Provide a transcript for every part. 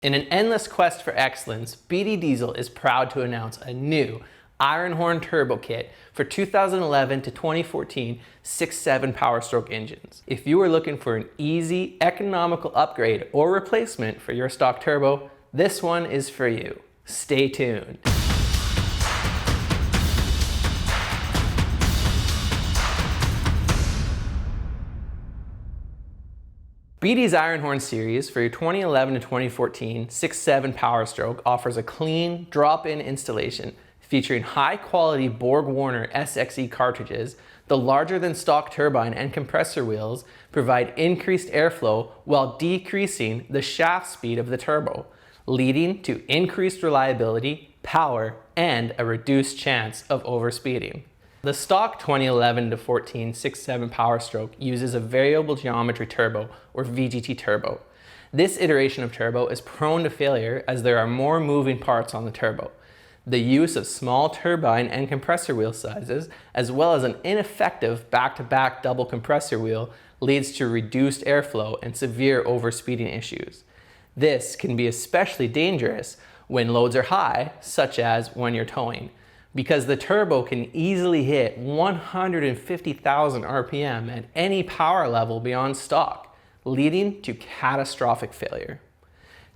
In an endless quest for excellence, BD Diesel is proud to announce a new iron horn turbo kit for 2011 to 2014 6.7 Powerstroke engines. If you are looking for an easy, economical upgrade or replacement for your stock turbo, this one is for you. Stay tuned. BD's Iron Horn series for your 2011 to 2014 6.7 Powerstroke offers a clean, drop-in installation featuring high-quality Borg Warner SX-E cartridges. The larger-than-stock turbine and compressor wheels provide increased airflow while decreasing the shaft speed of the turbo, leading to increased reliability, power, and a reduced chance of overspeeding. The stock 2011 to 14 6.7 Powerstroke uses a variable geometry turbo, or VGT turbo. This iteration of turbo is prone to failure as there are more moving parts on the turbo. The use of small turbine and compressor wheel sizes, as well as an ineffective back-to-back double compressor wheel, leads to reduced airflow and severe overspeeding issues. This can be especially dangerous when loads are high, such as when you're towing, because the turbo can easily hit 150,000 RPM at any power level beyond stock, leading to catastrophic failure.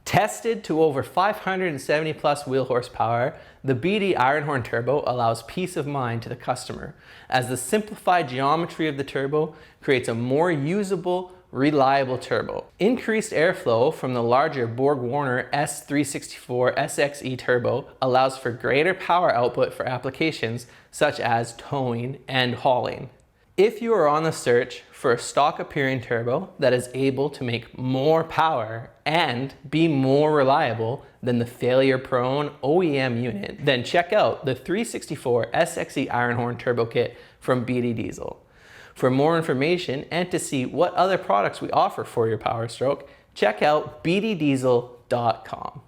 Tested to over 570 plus wheel horsepower, the BD Iron Horn Turbo allows peace of mind to the customer, as the simplified geometry of the turbo creates a more usable, reliable turbo. Increased airflow from the larger Borg Warner S364 SX-E turbo allows for greater power output for applications such as towing and hauling. If you are on the search for a stock appearing turbo that is able to make more power and be more reliable than the failure prone OEM unit, then check out the 364 SX-E Iron Horn Turbo Kit from BD Diesel. For more information and to see what other products we offer for your Powerstroke, check out bddiesel.com.